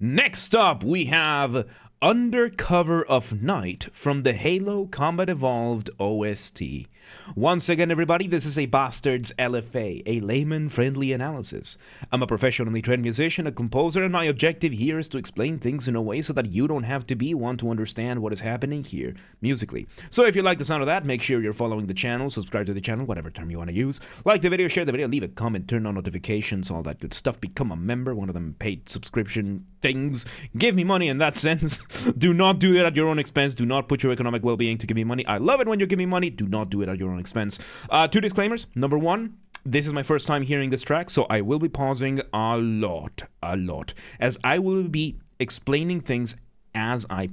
Next up, we have Under Cover of Night from the Halo Combat Evolved OST. Once again, everybody, this is a Basterd's LFA, a layman-friendly analysis. I'm a professionally trained musician, a composer, and my objective here is to explain things in a way so that you don't have to be one to understand what is happening here musically. So if you like the sound of that, make sure you're following the channel, subscribe to the channel, whatever term you want to use. Like the video, share the video, leave a comment, turn on notifications, all that good stuff. Become a member, one of them paid subscription things. Give me money in that sense. Do not do it at your own expense. Do not put your economic well-being to give me money. I love it when you give me money. Do not do it at your own expense. Two disclaimers. Number one, this is my first time hearing this track, so I will be pausing a lot, as I will be explaining things as I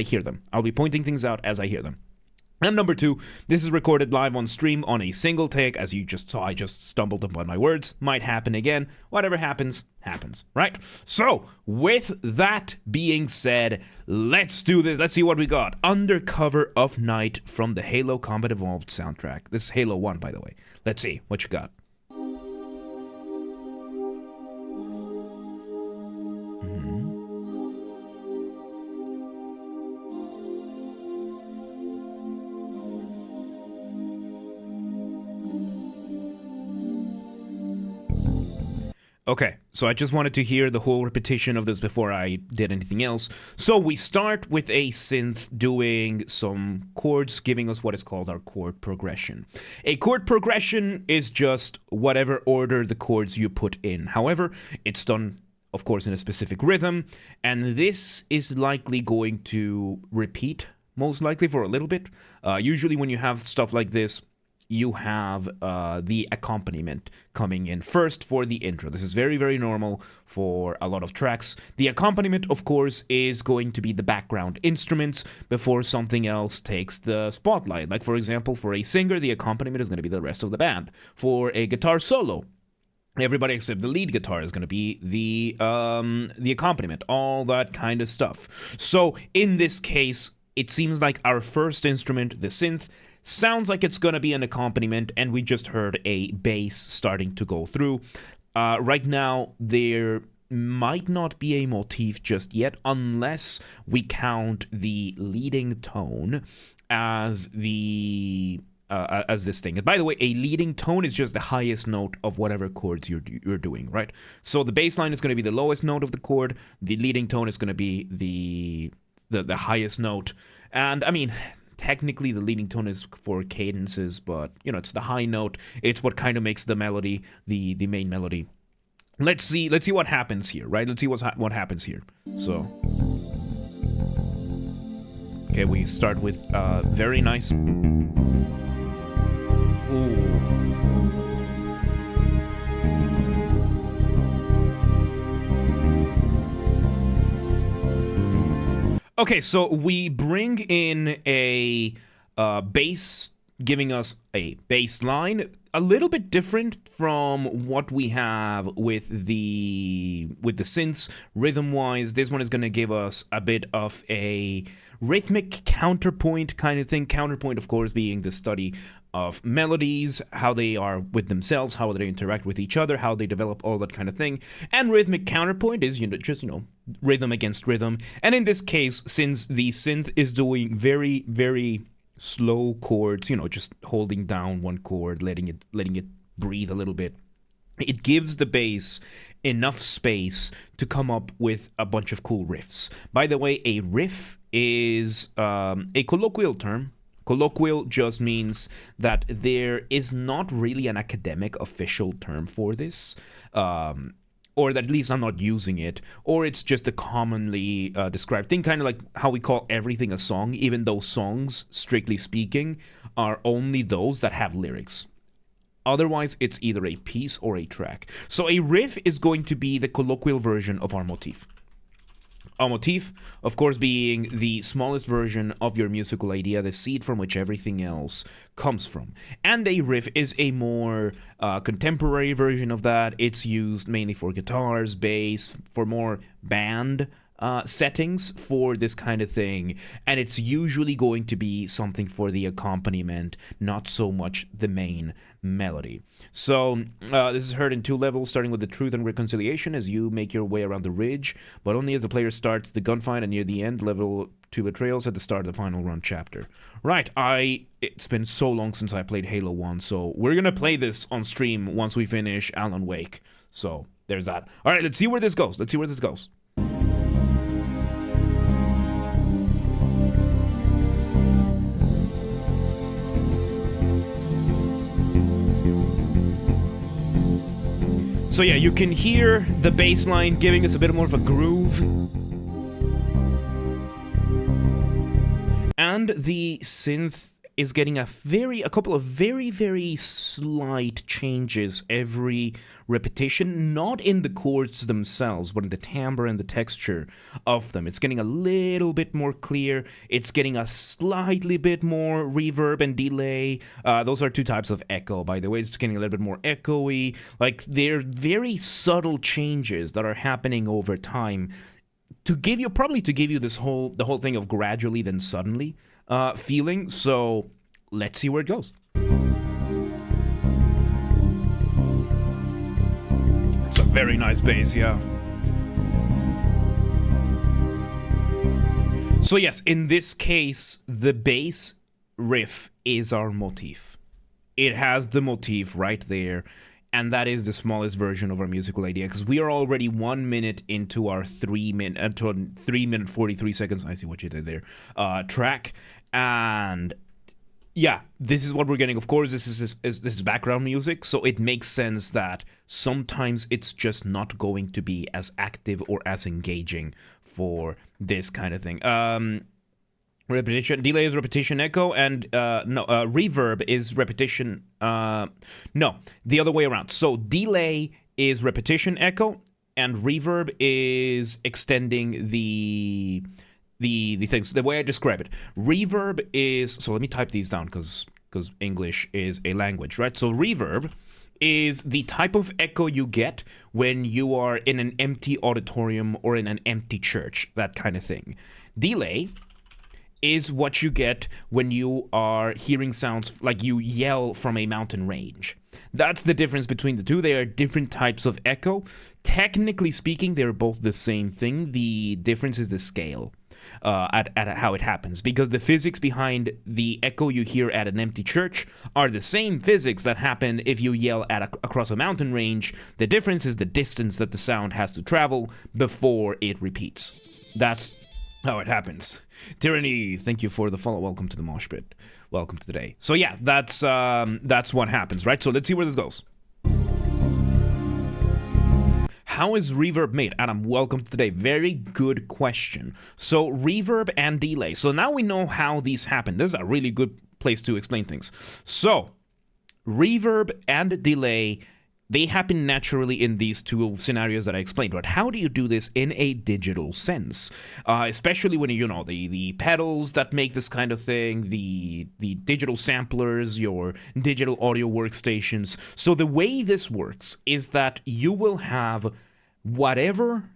hear them. I'll be pointing things out as I hear them. And number two, this is recorded live on stream on a single take. As you just saw, I just stumbled upon my words. Might happen again. Whatever happens, happens, right? So, with that being said, let's do this. Let's see what we got. Under Cover of Night from the Halo Combat Evolved soundtrack. This is Halo 1, by the way. Let's see what you got. Okay, so I just wanted to hear the whole repetition of this before I did anything else. So we start with a synth doing some chords, giving us what is called our chord progression. A chord progression is just whatever order the chords you put in. However, it's done, of course, in a specific rhythm, and this is likely going to repeat, most likely, for a little bit. Usually when you have stuff like this, you have the accompaniment coming in first for the intro. This is very, very normal for a lot of tracks. The accompaniment, of course, is going to be the background instruments before something else takes the spotlight. Like, for example, for a singer, the accompaniment is going to be the rest of the band. For a guitar solo, everybody except the lead guitar is going to be the accompaniment, all that kind of stuff. So in this case, it seems like our first instrument, the synth, sounds like it's going to be an accompaniment, and we just heard a bass starting to go through. Right now, there might not be a motif just yet, unless we count the leading tone as as this thing. And by the way, a leading tone is just the highest note of whatever chords you're doing, right? So the bass line is going to be the lowest note of the chord. The leading tone is going to be the highest note. And I mean, technically the leading tone is for cadences, but you know, it's the high note. It's what kind of makes the melody the main melody. Let's see what happens here, right? Let's see what happens here. So okay, we start with very nice. Ooh. Okay, so we bring in a bass, giving us a bass line, a little bit different from what we have with the synths. Rhythm-wise, this one is going to give us a bit of a rhythmic counterpoint kind of thing. Counterpoint, of course, being the study of melodies, how they are with themselves, how they interact with each other, how they develop, all that kind of thing. And rhythmic counterpoint is, just rhythm against rhythm. And in this case, since the synth is doing very, very slow chords, just holding down one chord, letting it breathe a little bit, it gives the bass enough space to come up with a bunch of cool riffs. By the way, a riff is a colloquial term. Colloquial just means that there is not really an academic official term for this, or that at least I'm not using it, or it's just a commonly described thing, kind of like how we call everything a song, even though songs, strictly speaking, are only those that have lyrics. Otherwise, it's either a piece or a track. So a riff is going to be the colloquial version of our motif. A motif, of course, being the smallest version of your musical idea, the seed from which everything else comes from. And a riff is a more contemporary version of that. It's used mainly for guitars, bass, for more band settings for this kind of thing, and it's usually going to be something for the accompaniment, not so much the main melody. So this is heard in 2 levels, starting with the Truth and Reconciliation as you make your way around the ridge, but only as the player starts the gunfight, and near the end, level 2 betrayals at the start of the final run chapter. Right, it's been so long since I played Halo 1, so we're gonna play this on stream once we finish Alan Wake. So there's that. All right, let's see where this goes. So yeah, you can hear the bass line giving us a bit more of a groove. And the synth is getting a couple of very, very slight changes every repetition, not in the chords themselves, but in the timbre and the texture of them. It's getting a little bit more clear. It's getting a slightly bit more reverb and delay. Those are 2 types of echo, by the way. It's getting a little bit more echoey. Like, they're very subtle changes that are happening over time to give you the whole thing of gradually then suddenly feeling. So let's see where it goes. It's a very nice bass, yeah. So yes, in this case, the bass riff is our motif. It has the motif right there, and that is the smallest version of our musical idea, because we are already 1 minute into our 3 minute 43 seconds, I see what you did there, track. And yeah, this is what we're getting. Of course, this is background music, so it makes sense that sometimes it's just not going to be as active or as engaging for this kind of thing. Repetition, delay is repetition echo, and reverb is repetition. No, the other way around. So delay is repetition echo, and reverb is extending the things. The way I describe it, reverb is, so let me type these down because English is a language, right? So reverb is the type of echo you get when you are in an empty auditorium or in an empty church, that kind of thing. Delay is what you get when you are hearing sounds like you yell from a mountain range. That's the difference between the two. They are different types of echo. Technically speaking, they're both the same thing. The difference is the scale at how it happens, because the physics behind the echo you hear at an empty church are the same physics that happen if you yell across a mountain range. The difference is the distance that the sound has to travel before it repeats. That's how it happens. Tyranny, thank you for the follow. Welcome to the mosh pit. Welcome to the day. So yeah, that's what happens, right? So let's see where this goes. How is reverb made? Adam, welcome to the day. Very good question. So reverb and delay. So now we know how these happen. This is a really good place to explain things. So reverb and delay, they happen naturally in these 2 scenarios that I explained, but how do you do this in a digital sense? Especially when, the pedals that make this kind of thing, the digital samplers, your digital audio workstations. So the way this works is that you will have whatever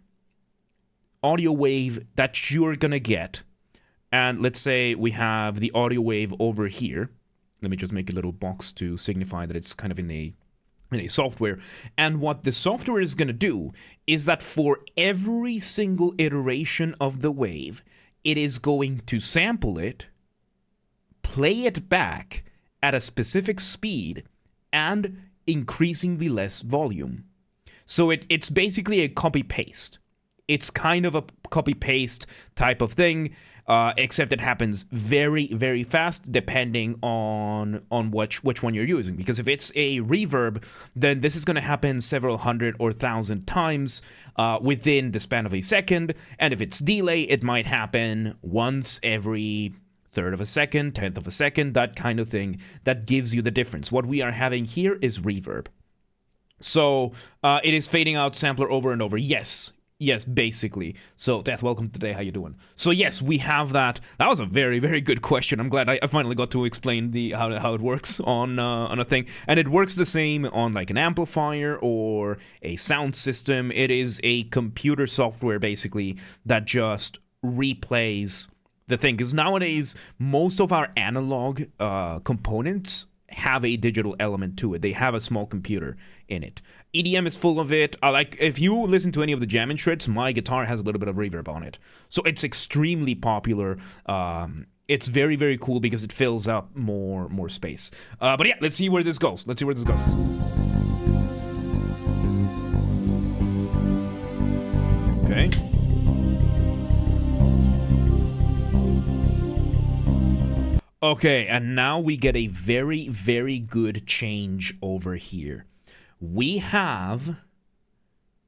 audio wave that you're gonna get, and let's say we have the audio wave over here. Let me just make a little box to signify that it's kind of in a software. And what the software is going to do is that for every single iteration of the wave, it is going to sample it, play it back at a specific speed, and increasingly less volume. So it's basically a copy-paste. It's kind of a copy-paste type of thing, except it happens very, very fast depending on which one you're using. Because if it's a reverb, then this is going to happen several hundred or thousand times within the span of a second. And if it's delay, it might happen once every third of a second, tenth of a second, that kind of thing. That gives you the difference. What we are having here is reverb. So it is fading out sampler over and over. Yes, Yes, basically. So, Death, welcome today. How you doing? So, yes, we have that. That was a very, very good question. I'm glad I finally got to explain how it works on a thing. And it works the same on like an amplifier or a sound system. It is a computer software, basically, that just replays the thing. Because nowadays, most of our analog components have a digital element to it. They have a small computer in it. EDM is full of it. Like, if you listen to any of the jamming shreds, my guitar has a little bit of reverb on it. So it's extremely popular. It's very, very cool because it fills up more space. But yeah, let's see where this goes. Okay. Okay, and now we get a very, very good change over here. We have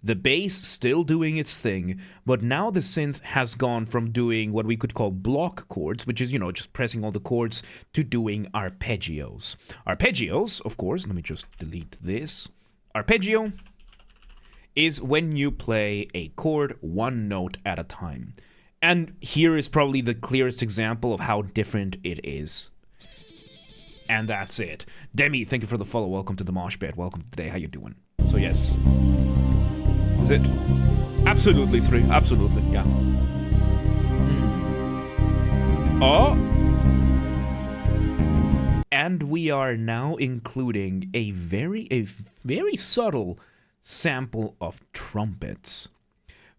the bass still doing its thing, but now the synth has gone from doing what we could call block chords, which is, you know, just pressing all the chords, to doing arpeggios. Arpeggios, of course, let me just delete this. Arpeggio is when you play a chord one note at a time. And here is probably the clearest example of how different it is. And that's it. Demi, thank you for the follow. Welcome to the Mosh Pit. Welcome today. How you doing? So yes. Is it? Absolutely, Sri. Absolutely, yeah. Oh! And we are now including a very subtle sample of trumpets.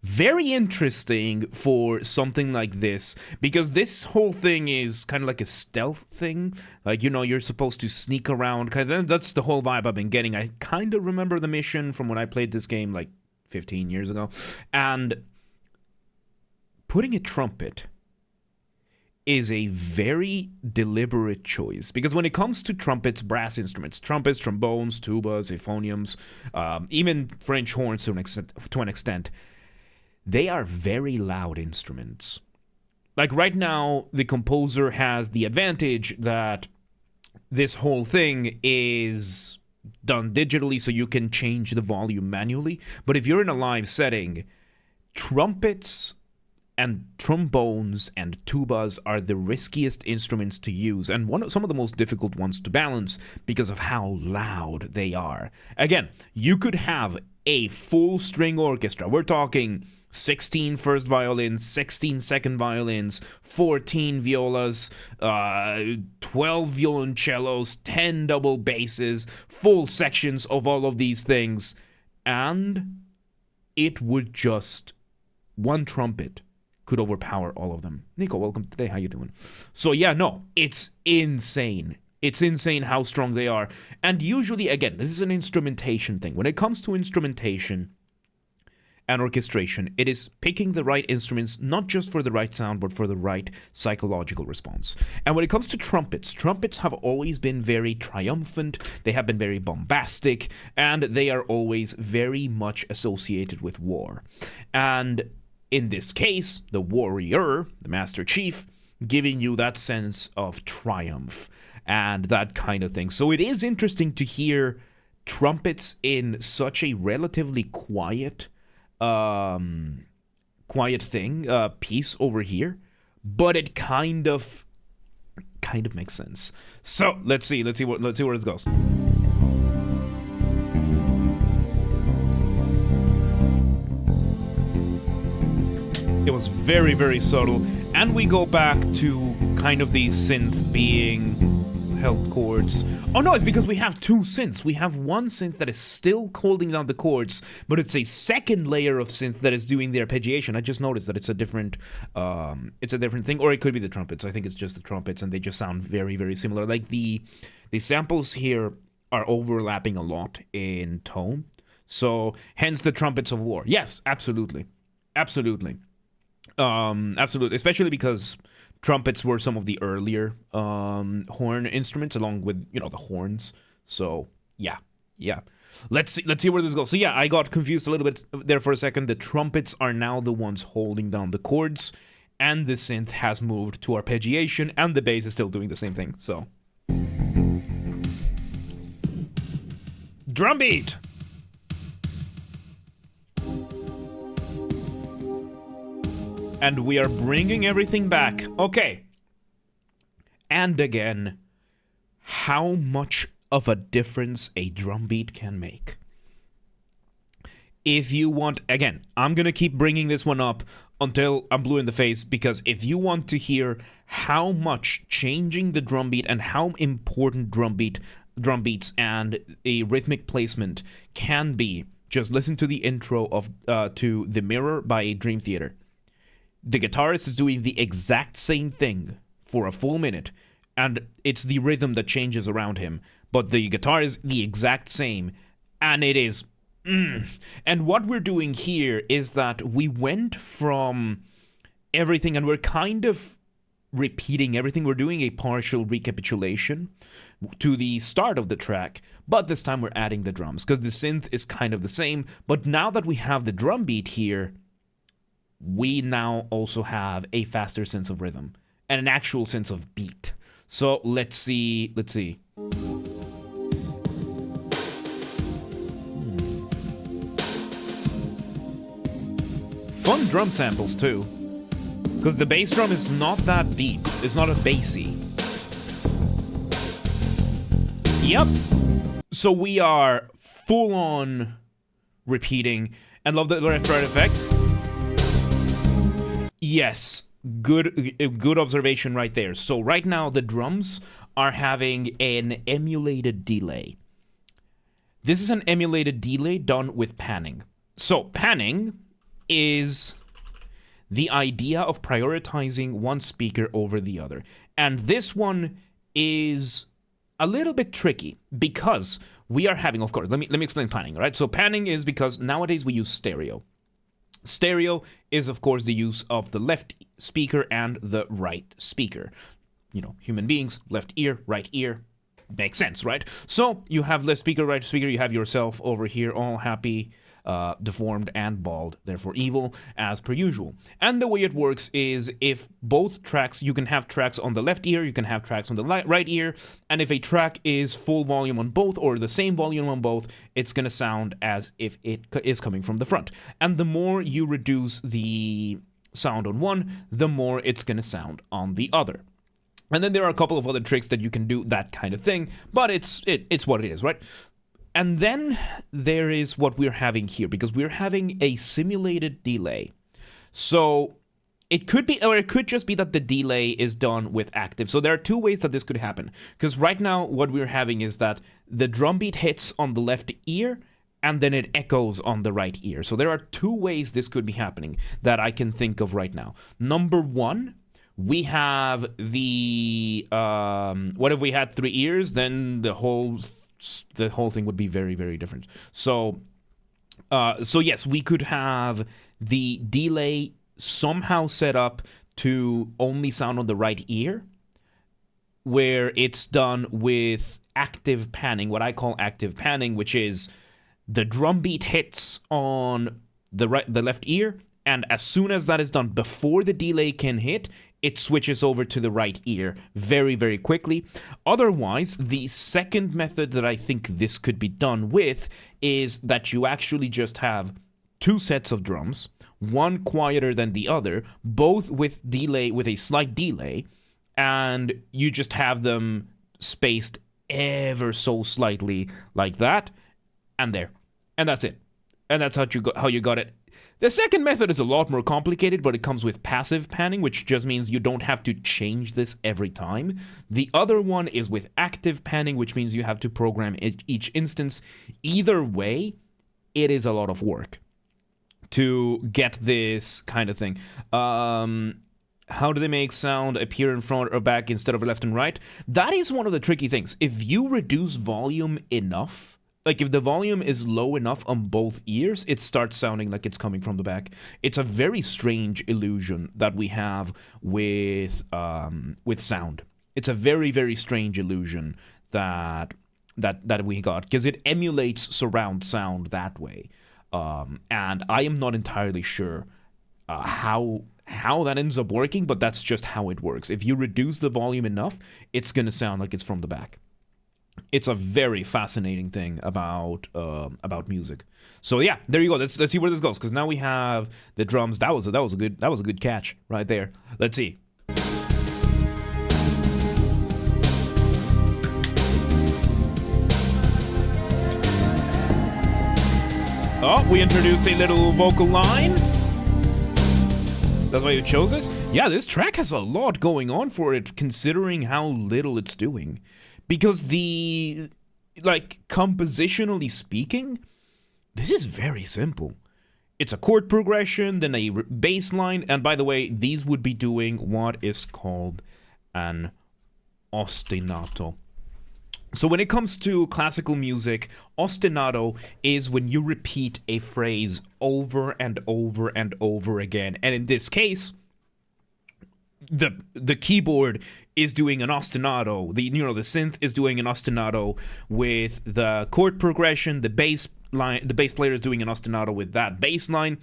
Very interesting for something like this, because this whole thing is kind of like a stealth thing. Like, you know, you're supposed to sneak around. That's the whole vibe I've been getting. I kind of remember the mission from when I played this game like 15 years ago. And putting a trumpet is a very deliberate choice, because when it comes to trumpets, brass instruments, trumpets, trombones, tubas, euphoniums, even French horns to an extent, they are very loud instruments. Like right now, the composer has the advantage that this whole thing is done digitally, so you can change the volume manually. But if you're in a live setting, trumpets and trombones and tubas are the riskiest instruments to use, and some of the most difficult ones to balance because of how loud they are. Again, you could have a full string orchestra. We're talking 16 first violins, 16 second violins, 14 violas, 12 violoncellos, 10 double basses, full sections of all of these things, and it would just, one trumpet could overpower all of them. Nico, welcome today. How you doing? So yeah, no, it's insane. It's insane how strong they are. And usually, again, this is an instrumentation thing. When it comes to instrumentation and orchestration, it is picking the right instruments, not just for the right sound, but for the right psychological response. And when it comes to trumpets, trumpets have always been very triumphant, they have been very bombastic, and they are always very much associated with war. And in this case, the warrior, the Master Chief, giving you that sense of triumph and that kind of thing. So it is interesting to hear trumpets in such a relatively quiet piece over here, but it kind of makes sense. So let's see where this goes. It was very, very subtle, and we go back to kind of these synth being held chords. Oh no, it's because we have two synths. We have one synth that is still holding down the chords, but it's a second layer of synth that is doing the arpeggiation. I just noticed that it's a different thing, or it could be the trumpets. I think it's just the trumpets, and they just sound very, very similar. Like the samples here are overlapping a lot in tone, so hence the trumpets of war. Yes, absolutely. Absolutely, especially because trumpets were some of the earlier horn instruments, along with, you know, the horns. So yeah. Let's see where this goes. So yeah, I got confused a little bit there for a second. The trumpets are now the ones holding down the chords, and the synth has moved to arpeggiation, and the bass is still doing the same thing. So drum beat. And we are bringing everything back. Okay. And again, how much of a difference a drum beat can make. If you want, again, I'm going to keep bringing this one up until I'm blue in the face, because if you want to hear how much changing the drum beat and how important drum beats and a rhythmic placement can be, just listen to the intro of to The Mirror by Dream Theater. The guitarist is doing the exact same thing for a full minute, and it's the rhythm that changes around him, but the guitar is the exact same, and it is And what we're doing here is that we went from everything, and we're kind of repeating everything. We're doing a partial recapitulation to the start of the track, but this time we're adding the drums, because the synth is kind of the same, but now that we have the drum beat here, we now also have a faster sense of rhythm and an actual sense of beat. So let's see. Fun drum samples too, because the bass drum is not that deep. It's not a bassy. Yep. So we are full on repeating, and love the left right effect. Yes, good observation right there. So right now the drums are having an emulated delay. This is an emulated delay done with panning. So panning is the idea of prioritizing one speaker over the other. And this one is a little bit tricky because we are having, of course, let me explain panning, all right? So panning is because nowadays we use stereo. Stereo is, of course, the use of the left speaker and the right speaker. You know, human beings, left ear, right ear. Makes sense, right? So you have left speaker, right speaker, you have yourself over here, all happy, deformed and bald, therefore evil, as per usual. And the way it works is if both tracks, you can have tracks on the left ear, you can have tracks on the right ear, and if a track is full volume on both or the same volume on both, it's going to sound as if it is coming from the front. And the more you reduce the sound on one, the more it's going to sound on the other. And then there are a couple of other tricks that you can do that kind of thing, but it's what it is, right? And then there is what we're having here, because we're having a simulated delay. So it could be, or it could just be that the delay is done with active. So there are two ways that this could happen. Because right now what we're having is that the drum beat hits on the left ear, and then it echoes on the right ear. So there are two ways this could be happening that I can think of right now. Number one, we have the, what if we had 3 ears? Then the whole thing would be very, very different. So yes, we could have the delay somehow set up to only sound on the right ear, where it's done with active panning, what I call active panning, which is the drum beat hits on the left ear, and as soon as that is done, before the delay can hit, it switches over to the right ear very, very quickly. Otherwise, the second method that I think this could be done with is that you actually just have 2 sets of drums, one quieter than the other, both with a slight delay, and you just have them spaced ever so slightly like that, and there. And that's it. And that's how you got it. The second method is a lot more complicated, but it comes with passive panning, which just means you don't have to change this every time. The other one is with active panning, which means you have to program each instance. Either way, it is a lot of work to get this kind of thing. How do they make sound appear in front or back instead of left and right? That is one of the tricky things. If you reduce volume enough, like if the volume is low enough on both ears, it starts sounding like it's coming from the back. It's a very strange illusion that we have with sound. It's a very, very strange illusion that we got, because it emulates surround sound that way. And I am not entirely sure how that ends up working, but that's just how it works. If you reduce the volume enough, it's going to sound like it's from the back. It's a very fascinating thing about music. So yeah, there you go. Let's see where this goes, because now we have the drums. That was a good catch right there. Let's see. Oh, we introduced a little vocal line. That's why you chose this? Yeah, this track has a lot going on for it, considering how little it's doing. Because compositionally speaking, this is very simple. It's a chord progression, then a bass line, and by the way, these would be doing what is called an ostinato. So when it comes to classical music, ostinato is when you repeat a phrase over and over and over again. And in this case, the keyboard is doing an ostinato. The synth is doing an ostinato with the chord progression. The bass player is doing an ostinato with that bass line,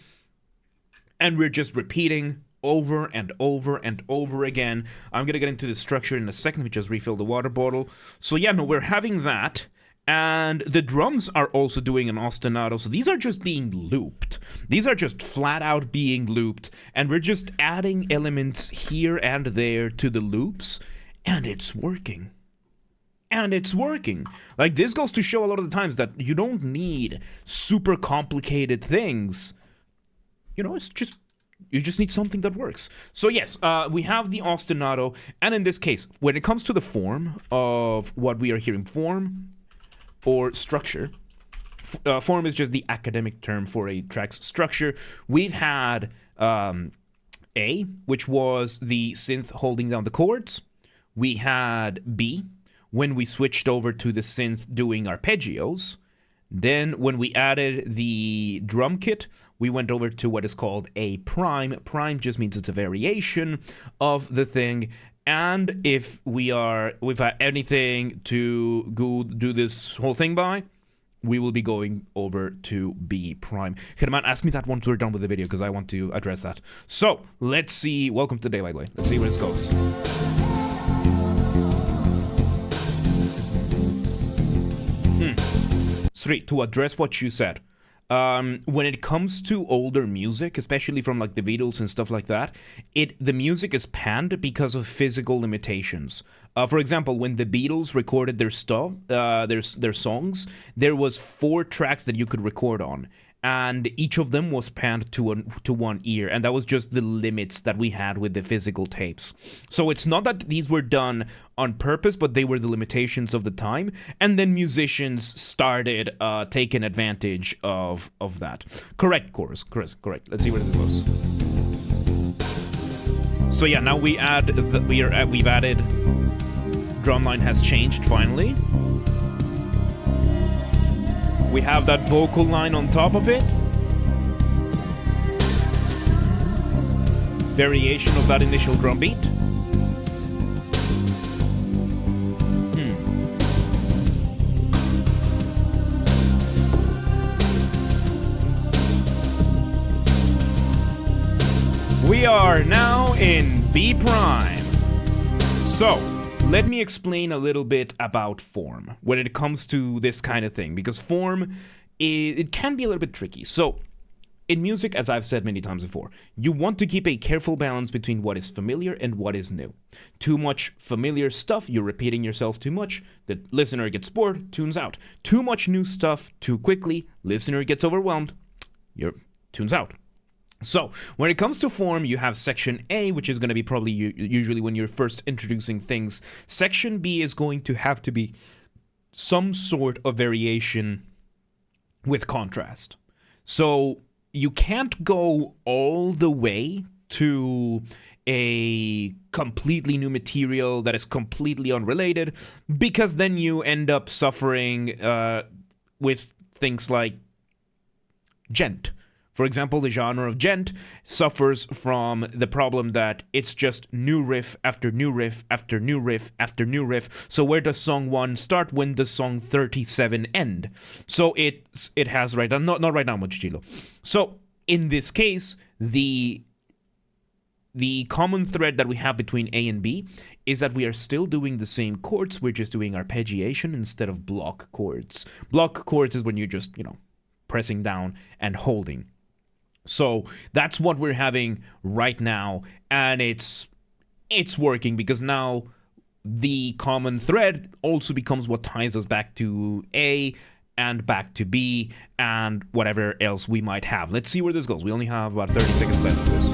and we're just repeating over and over and over again. I'm gonna get into the structure in a second. We just refill the water bottle. So yeah, no, we're having that. And the drums are also doing an ostinato. So these are just being looped. These are just flat out being looped. And we're just adding elements here and there to the loops. And it's working. And it's working. Like, this goes to show a lot of the times that you don't need super complicated things. It's just, you just need something that works. So yes, we have the ostinato. And in this case, when it comes to the form of what we are hearing, form or structure. Form is just the academic term for a track's structure. We've had A, which was the synth holding down the chords. We had B, when we switched over to the synth doing arpeggios. Then when we added the drum kit, we went over to what is called a prime. Prime just means it's a variation of the thing. And if we've had anything to go do this whole thing by, we will be going over to B prime. Herman, ask me that once we're done with the video, because I want to address that. So let's see. Welcome to Daylight Lane. Let's see where this goes. Three, to address what you said. When it comes to older music, especially from like the Beatles and stuff like that, the music is panned because of physical limitations. For example, when the Beatles recorded their songs, there was 4 tracks that you could record on, and each of them was panned to one ear, and that was just the limits that we had with the physical tapes. So it's not that these were done on purpose, but they were the limitations of the time, and then musicians started taking advantage of that. Correct, chorus. Correct. Let's see where this goes. So yeah, now we've added drumline has changed finally. We have that vocal line on top of it. Variation of that initial drum beat. We are now in B prime. So, let me explain a little bit about form when it comes to this kind of thing, because form, it can be a little bit tricky. So, in music, as I've said many times before, you want to keep a careful balance between what is familiar and what is new. Too much familiar stuff, you're repeating yourself too much, the listener gets bored, tunes out. Too much new stuff too quickly, listener gets overwhelmed, tunes out. So, when it comes to form, you have section A, which is going to be probably usually when you're first introducing things. Section B is going to have to be some sort of variation with contrast. So, you can't go all the way to a completely new material that is completely unrelated, because then you end up suffering with things like gent. For example, the genre of gent suffers from the problem that it's just new riff after new riff after new riff after new riff. So where does song 1 start? When does song 37 end? So it has right now, not right now, Mochichilo. So in this case, the the common thread that we have between A and B is that we are still doing the same chords. We're just doing arpeggiation instead of block chords. Block chords is when you're just, pressing down and holding. So that's what we're having right now, and it's working because now the common thread also becomes what ties us back to A and back to B and whatever else we might have. Let's see where this goes. We only have about 30 seconds left of this.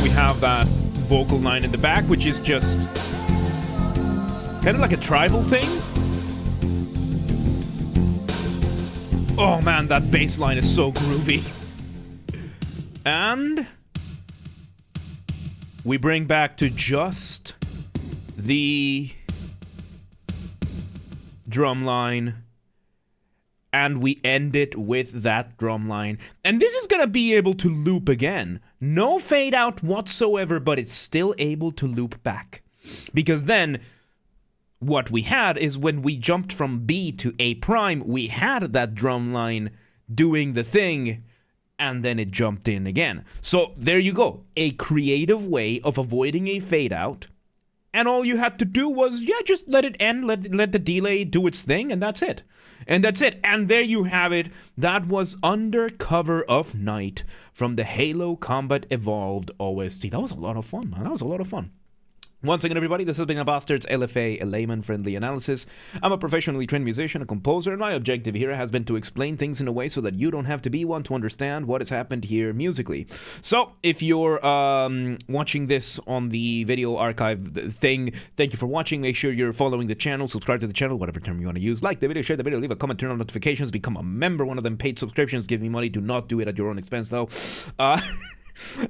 We have that vocal line in the back, which is just kind of like a tribal thing. Oh man, that bass line is so groovy. And we bring back to just the drum line, and we end it with that drum line. And this is gonna be able to loop again. No fade out whatsoever, but it's still able to loop back. Because then what we had is when we jumped from B to A prime, we had that drum line doing the thing, and then it jumped in again. So there you go. A creative way of avoiding a fade out. And all you had to do was, just let it end, let the delay do its thing, and that's it. And that's it. And there you have it. That was Under Cover of Night from the Halo Combat Evolved OST. That was a lot of fun, man. That was a lot of fun. Once again, everybody, this has been a Basterd's LFA, a layman-friendly analysis. I'm a professionally trained musician, a composer, and my objective here has been to explain things in a way so that you don't have to be one to understand what has happened here musically. So, if you're watching this on the video archive thing, thank you for watching. Make sure you're following the channel, subscribe to the channel, whatever term you want to use. Like the video, share the video, leave a comment, turn on notifications, become a member. One of them paid subscriptions, give me money. Do not do it at your own expense, though.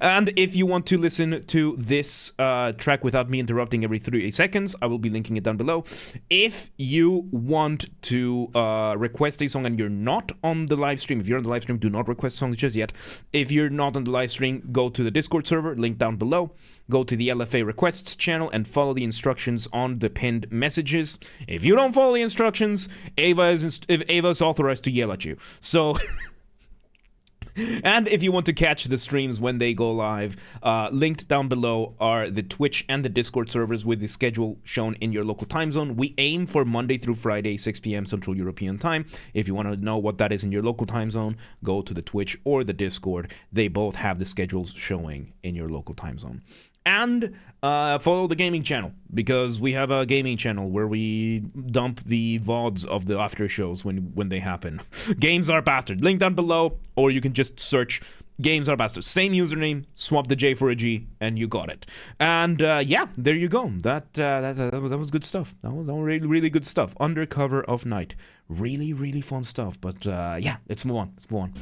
And if you want to listen to this track without me interrupting every 3 seconds, I will be linking it down below. If you want to request a song and you're not on the live stream, if you're on the live stream, do not request songs just yet. If you're not on the live stream, go to the Discord server, link down below. Go to the LFA requests channel and follow the instructions on the pinned messages. If you don't follow the instructions, Ava is authorized to yell at you. So... And if you want to catch the streams when they go live, linked down below are the Twitch and the Discord servers with the schedule shown in your local time zone. We aim for Monday through Friday, 6 p.m. Central European Time. If you want to know what that is in your local time zone, go to the Twitch or the Discord. They both have the schedules showing in your local time zone. And follow the gaming channel, because we have a gaming channel where we dump the VODs of the after shows when they happen. Games Are Basterd. Link down below, or you can just search Games Are Basterd. Same username, swap the J for a G, and you got it. And there you go. That was good stuff. That was really, really good stuff. Under Cover of Night. Really, really fun stuff. But let's move on.